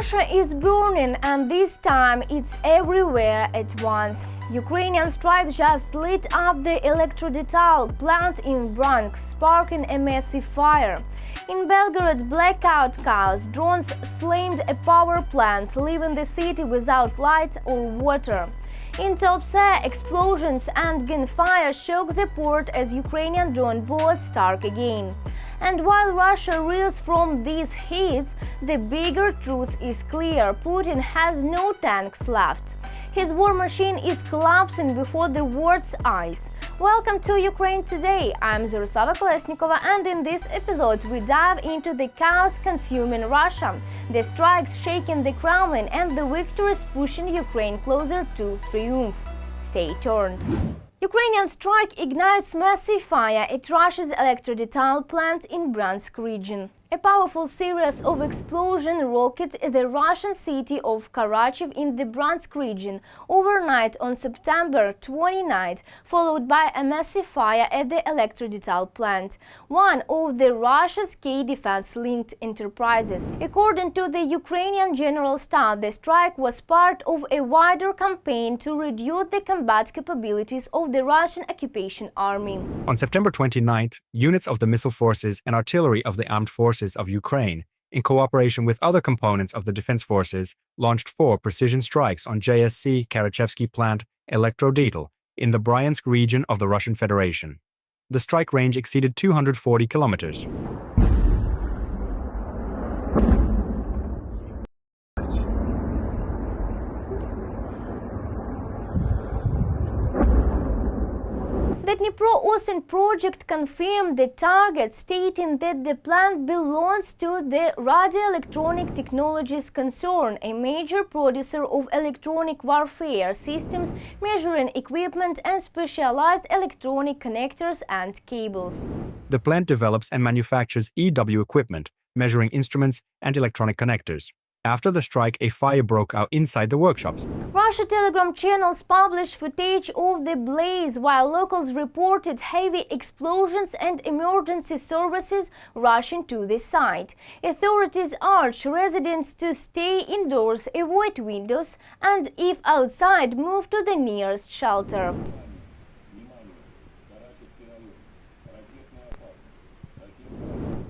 Russia is burning, and this time it's everywhere at once. Ukrainian strikes just lit up the Elektrodetal plant in Bryansk, sparking a massive fire. In Belgorod, blackout caused drones slammed a power plant, leaving the city without light or water. In Tuapse, explosions and gunfire shook the port as Ukrainian drone bullets struck again. And while Russia reels from these heats, the bigger truth is clear: Putin has no tanks left. His war machine is collapsing before the world's eyes. Welcome to Ukraine Today. I'm Zaroslava Kolesnikova, and in this episode we dive into the chaos consuming Russia, the strikes shaking the Kremlin, and the victories pushing Ukraine closer to triumph. Stay tuned. Ukrainian strike ignites massive fire at Russia's Elektrodetal plant in Bryansk region. A powerful series of explosions rocked the Russian city of Karachiv in the Bryansk region overnight on September 29, followed by a massive fire at the Elektrodetal plant, one of the Russia's key defense-linked enterprises. According to the Ukrainian General Staff, the strike was part of a wider campaign to reduce the combat capabilities of the Russian occupation army. On September 29th, units of the missile forces and artillery of the armed forces of Ukraine, in cooperation with other components of the defense forces, launched 4 precision strikes on JSC Karachevsky plant Elektrodetal in the Bryansk region of the Russian Federation. The strike range exceeded 240 kilometers. The Dnipro-Osen project confirmed the target, stating that the plant belongs to the Radioelectronic Technologies concern, a major producer of electronic warfare systems, measuring equipment, and specialized electronic connectors and cables. The plant develops and manufactures EW equipment, measuring instruments and electronic connectors. After the strike, a fire broke out inside the workshops. Russia Telegram channels published footage of the blaze, while locals reported heavy explosions and emergency services rushing to the site. Authorities urge residents to stay indoors, avoid windows, and if outside, move to the nearest shelter.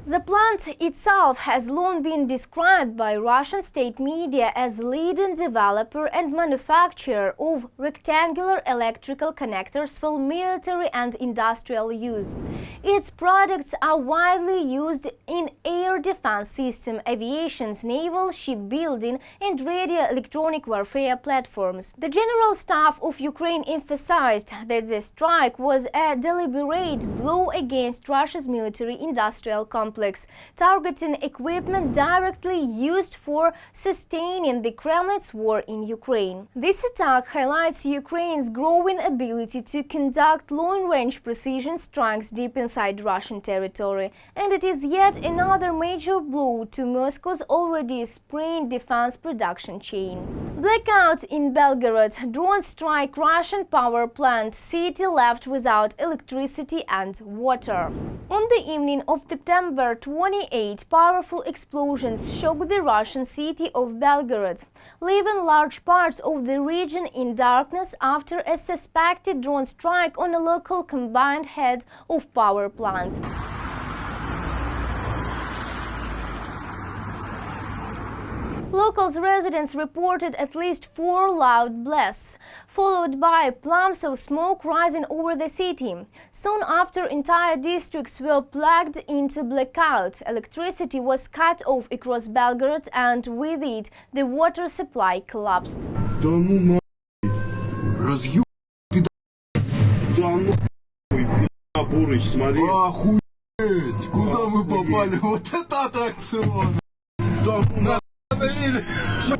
The plant itself has long been described by Russian state media as leading developer and manufacturer of rectangular electrical connectors for military and industrial use. Its products are widely used in air defense system, aviation, naval, shipbuilding, and radio electronic warfare platforms. The General Staff of Ukraine emphasized that the strike was a deliberate blow against Russia's military-industrial complex, targeting equipment directly used for sustaining the Kremlin's war in Ukraine. This attack highlights Ukraine's growing ability to conduct long-range precision strikes deep inside Russian territory, and it is yet another major blow to Moscow's already sprained defense production chain. Blackout in Belgorod, drones strike Russian power plant, city left without electricity and water. On the evening of September 28, powerful explosions shook the Russian city of Belgorod, leaving large parts of the region in darkness after a suspected drone strike on a local combined head of power plant. Local residents reported at least 4 loud blasts, followed by plumes of smoke rising over the city. Soon after, entire districts were plugged into blackout. Electricity was cut off across Belgorod, and with it, the water supply collapsed.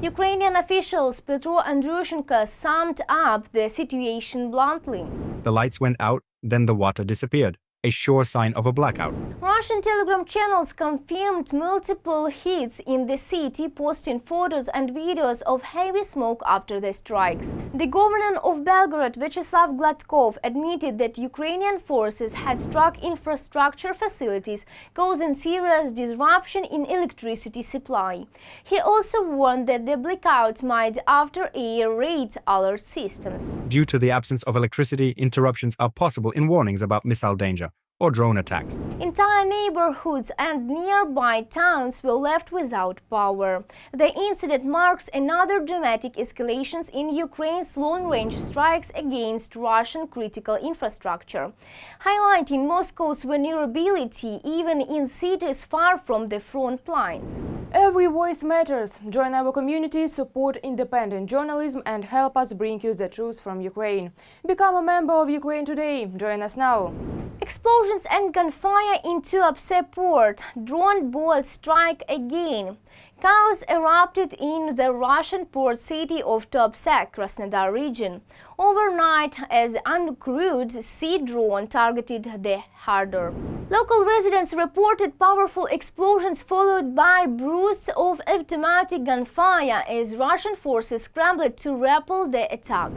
Ukrainian officials Petro Andrushenko summed up the situation bluntly. The lights went out, then the water disappeared, a sure sign of a blackout. Russian Telegram channels confirmed multiple hits in the city, posting photos and videos of heavy smoke after the strikes. The governor of Belgorod, Vyacheslav Gladkov, admitted that Ukrainian forces had struck infrastructure facilities, causing serious disruption in electricity supply. He also warned that the blackout might after air raid alert systems. Due to the absence of electricity, interruptions are possible in warnings about missile danger or drone attacks. Entire neighborhoods and nearby towns were left without power. The incident marks another dramatic escalation in Ukraine's long-range strikes against Russian critical infrastructure, highlighting Moscow's vulnerability even in cities far from the front lines. Every voice matters. Join our community, support independent journalism and help us bring you the truth from Ukraine. Become a member of Ukraine today. Join us now. Explosions and gunfire in Tuapse port. Drone boats strike again. Chaos erupted in the Russian port city of Tuapse, Krasnodar region, overnight as uncrewed sea drone targeted the harbour. Local residents reported powerful explosions followed by bursts of automatic gunfire as Russian forces scrambled to repel the attack.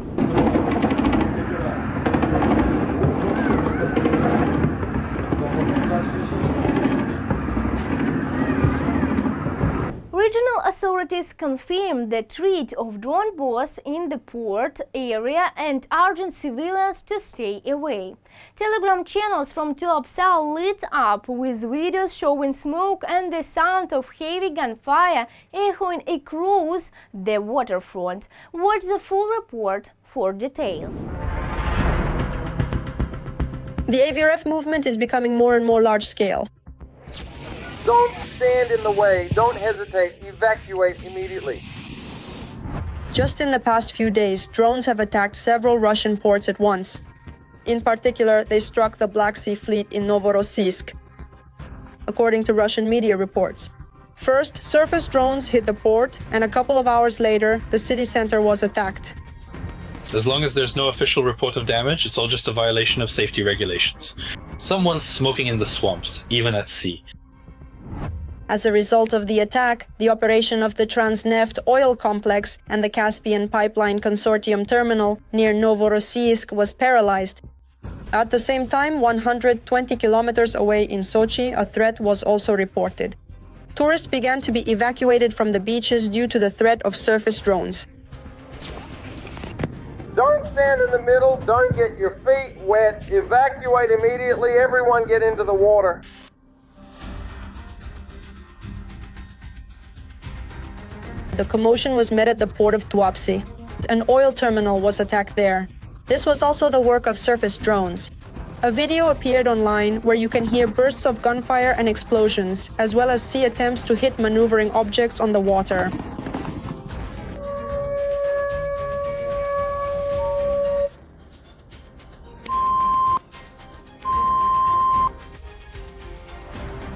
Regional authorities confirmed the threat of drone bombs in the port area and urged civilians to stay away. Telegram channels from Tuapse lit up with videos showing smoke and the sound of heavy gunfire echoing across the waterfront. Watch the full report for details. The AVRF movement is becoming more and more large-scale. Don't stand in the way. Don't hesitate. Evacuate immediately. Just in the past few days, drones have attacked several Russian ports at once. In particular, they struck the Black Sea Fleet in Novorossiysk, according to Russian media reports. First, surface drones hit the port, and a couple of hours later, the city center was attacked. As long as there's no official report of damage, it's all just a violation of safety regulations. Someone's smoking in the swamps, even at sea. As a result of the attack, the operation of the Transneft oil complex and the Caspian Pipeline Consortium terminal near Novorossiysk was paralyzed. At the same time, 120 kilometers away in Sochi, a threat was also reported. Tourists began to be evacuated from the beaches due to the threat of surface drones. Don't stand in the middle. Don't get your feet wet. Evacuate immediately. Everyone get into the water. The commotion was met at the port of Tuapse. An oil terminal was attacked there. This was also the work of surface drones. A video appeared online where you can hear bursts of gunfire and explosions, as well as see attempts to hit maneuvering objects on the water.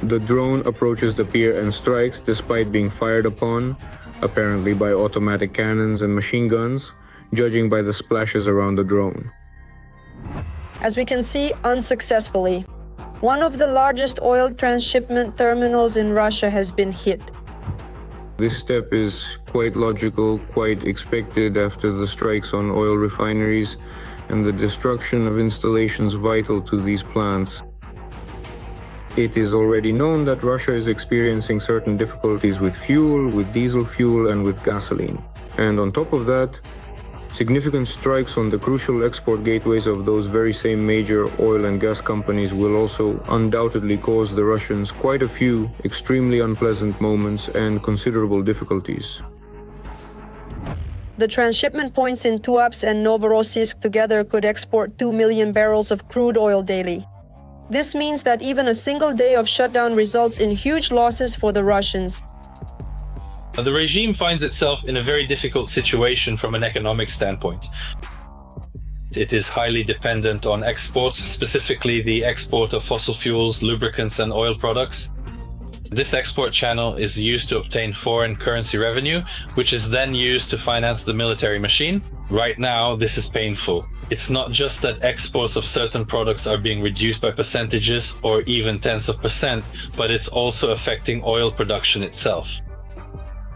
The drone approaches the pier and strikes despite being fired upon, apparently by automatic cannons and machine guns, judging by the splashes around the drone. As we can see, unsuccessfully. One of the largest oil transshipment terminals in Russia has been hit. This step is quite logical, quite expected after the strikes on oil refineries and the destruction of installations vital to these plants. It is already known that Russia is experiencing certain difficulties with fuel, with diesel fuel, and with gasoline. And on top of that, significant strikes on the crucial export gateways of those very same major oil and gas companies will also undoubtedly cause the Russians quite a few extremely unpleasant moments and considerable difficulties. The transshipment points in Tuapse and Novorossiysk together could export 2 million barrels of crude oil daily. This means that even a single day of shutdown results in huge losses for the Russians. The regime finds itself in a very difficult situation from an economic standpoint. It is highly dependent on exports, specifically the export of fossil fuels, lubricants, and oil products. This export channel is used to obtain foreign currency revenue, which is then used to finance the military machine. Right now, this is painful. It's not just that exports of certain products are being reduced by percentages or even tenths of percent, but it's also affecting oil production itself.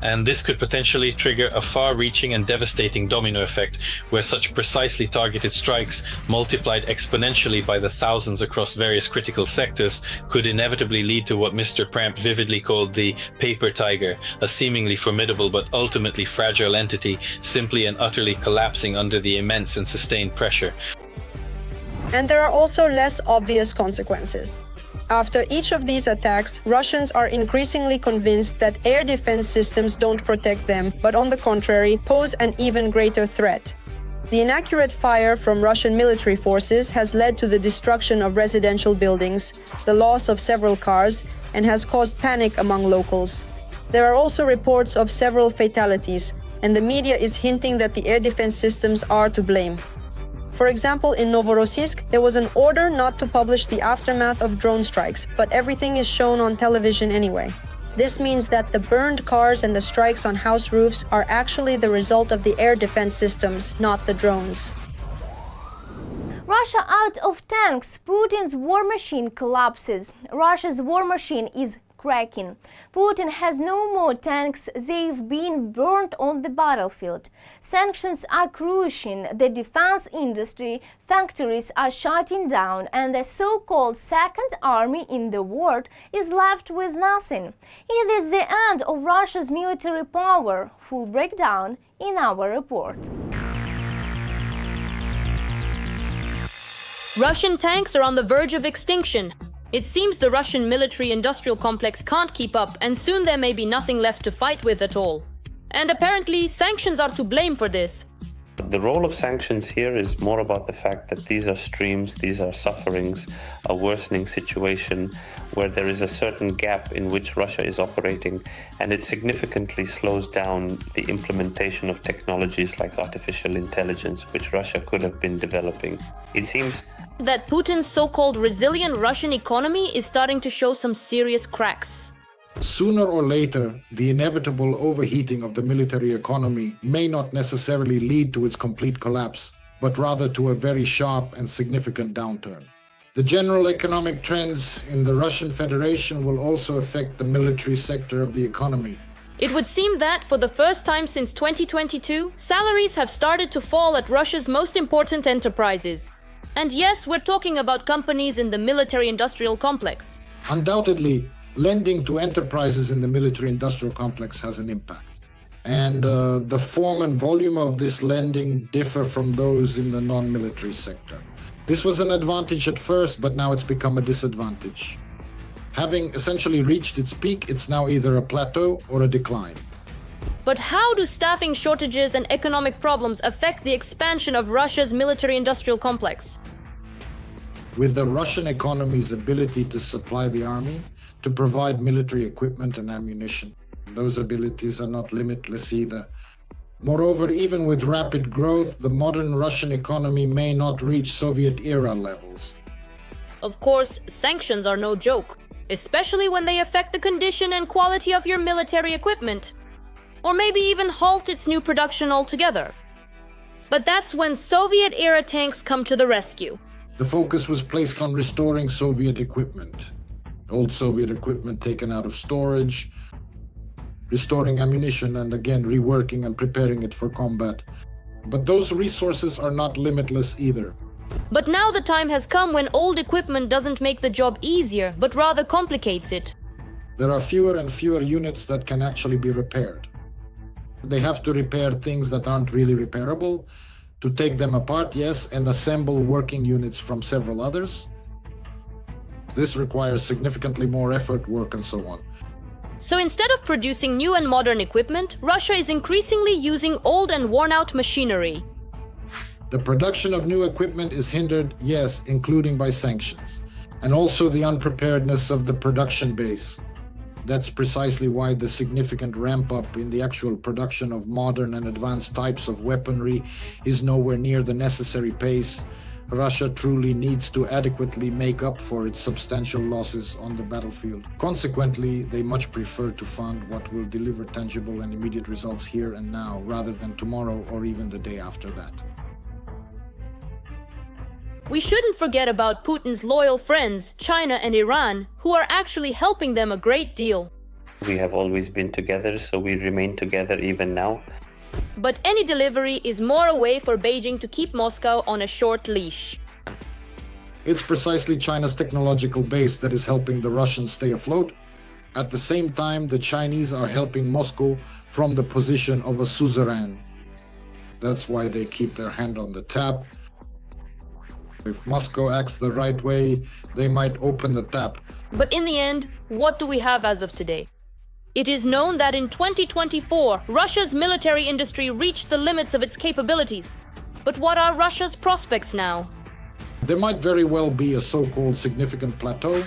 And this could potentially trigger a far-reaching and devastating domino effect, where such precisely targeted strikes, multiplied exponentially by the thousands across various critical sectors, could inevitably lead to what Mr. Pramp vividly called the paper tiger, a seemingly formidable but ultimately fragile entity, simply and utterly collapsing under the immense and sustained pressure. And there are also less obvious consequences. After each of these attacks, Russians are increasingly convinced that air defense systems don't protect them, but on the contrary, pose an even greater threat. The inaccurate fire from Russian military forces has led to the destruction of residential buildings, the loss of several cars, and has caused panic among locals. There are also reports of several fatalities, and the media is hinting that the air defense systems are to blame. For example, in Novorossiysk, there was an order not to publish the aftermath of drone strikes, but everything is shown on television anyway. This means that the burned cars and the strikes on house roofs are actually the result of the air defense systems, not the drones. Russia out of tanks, Putin's war machine collapses. Russia's war machine is cracking. Putin has no more tanks, they've been burnt on the battlefield. Sanctions are crushing the defense industry, factories are shutting down, and the so-called second army in the world is left with nothing. It is the end of Russia's military power. Full breakdown in our report. Russian tanks are on the verge of extinction. It seems the Russian military-industrial complex can't keep up, and soon there may be nothing left to fight with at all. And apparently, sanctions are to blame for this. The role of sanctions here is more about the fact that these are streams, these are sufferings, a worsening situation where there is a certain gap in which Russia is operating, and it significantly slows down the implementation of technologies like artificial intelligence, which Russia could have been developing. It seems that Putin's so-called resilient Russian economy is starting to show some serious cracks. Sooner or later, the inevitable overheating of the military economy may not necessarily lead to its complete collapse, but rather to a very sharp and significant downturn. The general economic trends in the Russian Federation will also affect the military sector of the economy. It would seem that, for the first time since 2022, salaries have started to fall at Russia's most important enterprises. And yes, we're talking about companies in the military-industrial complex. Undoubtedly, lending to enterprises in the military-industrial complex has an impact. And the form and volume of this lending differ from those in the non-military sector. This was an advantage at first, but now it's become a disadvantage. Having essentially reached its peak, it's now either a plateau or a decline. But how do staffing shortages and economic problems affect the expansion of Russia's military-industrial complex? With the Russian economy's ability to supply the army, to provide military equipment and ammunition, those abilities are not limitless either. Moreover, even with rapid growth, the modern Russian economy may not reach Soviet-era levels. Of course, sanctions are no joke, especially when they affect the condition and quality of your military equipment, or maybe even halt its new production altogether. But that's when Soviet-era tanks come to the rescue. The focus was placed on restoring Soviet equipment. Old Soviet equipment taken out of storage, restoring ammunition, and again reworking and preparing it for combat. But those resources are not limitless either. But now the time has come when old equipment doesn't make the job easier, but rather complicates it. There are fewer and fewer units that can actually be repaired. They have to repair things that aren't really repairable, to take them apart, yes, and assemble working units from several others. This requires significantly more effort, work, and so on. So instead of producing new and modern equipment, Russia is increasingly using old and worn-out machinery. The production of new equipment is hindered, yes, including by sanctions, and also the unpreparedness of the production base. That's precisely why the significant ramp-up in the actual production of modern and advanced types of weaponry is nowhere near the necessary pace, Russia truly needs to adequately make up for its substantial losses on the battlefield. Consequently, they much prefer to fund what will deliver tangible and immediate results here and now, rather than tomorrow or even the day after that. We shouldn't forget about Putin's loyal friends, China and Iran, who are actually helping them a great deal. We have always been together, so we remain together even now. But any delivery is more a way for Beijing to keep Moscow on a short leash. It's precisely China's technological base that is helping the Russians stay afloat. At the same time, the Chinese are helping Moscow from the position of a suzerain. That's why they keep their hand on the tap. If Moscow acts the right way, they might open the tap. But in the end, what do we have as of today? It is known that in 2024, Russia's military industry reached the limits of its capabilities. But what are Russia's prospects now? There might very well be a so-called significant plateau,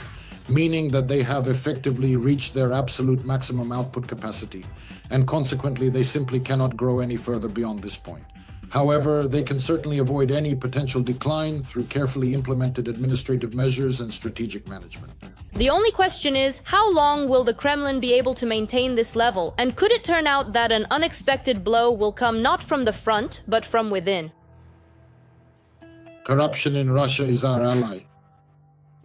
meaning that they have effectively reached their absolute maximum output capacity, and consequently they simply cannot grow any further beyond this point. However, they can certainly avoid any potential decline through carefully implemented administrative measures and strategic management. The only question is, how long will the Kremlin be able to maintain this level? And could it turn out that an unexpected blow will come not from the front, but from within? Corruption in Russia is our ally.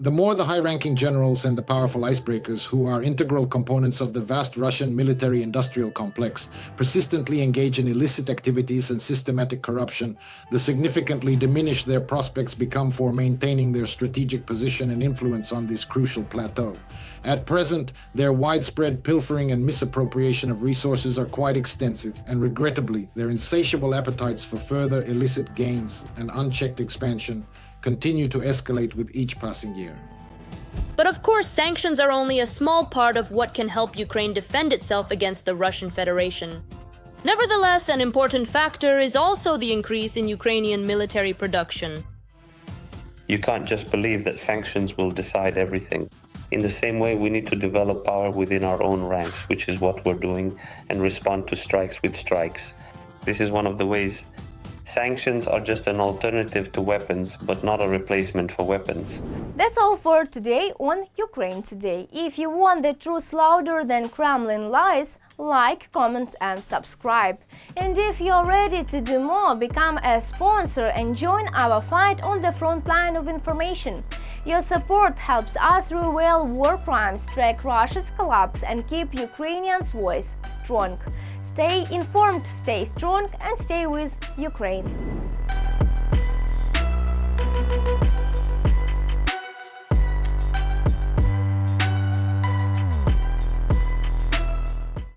The more the high-ranking generals and the powerful icebreakers, who are integral components of the vast Russian military-industrial complex, persistently engage in illicit activities and systematic corruption, the significantly diminished their prospects become for maintaining their strategic position and influence on this crucial plateau. At present, their widespread pilfering and misappropriation of resources are quite extensive, and regrettably, their insatiable appetites for further illicit gains and unchecked expansion continue to escalate with each passing year. But of course, sanctions are only a small part of what can help Ukraine defend itself against the Russian Federation. Nevertheless, an important factor is also the increase in Ukrainian military production. You can't just believe that sanctions will decide everything. In the same way, we need to develop power within our own ranks, which is what we're doing, and respond to strikes with strikes. This is one of the ways. Sanctions are just an alternative to weapons, but not a replacement for weapons. That's all for today on Ukraine Today. If you want the truth louder than Kremlin lies, like, comment and subscribe. And if you're ready to do more, become a sponsor and join our fight on the front line of information. Your support helps us reveal war crimes, track Russia's collapse and keep Ukrainians' voice strong. Stay informed, stay strong and stay with Ukraine.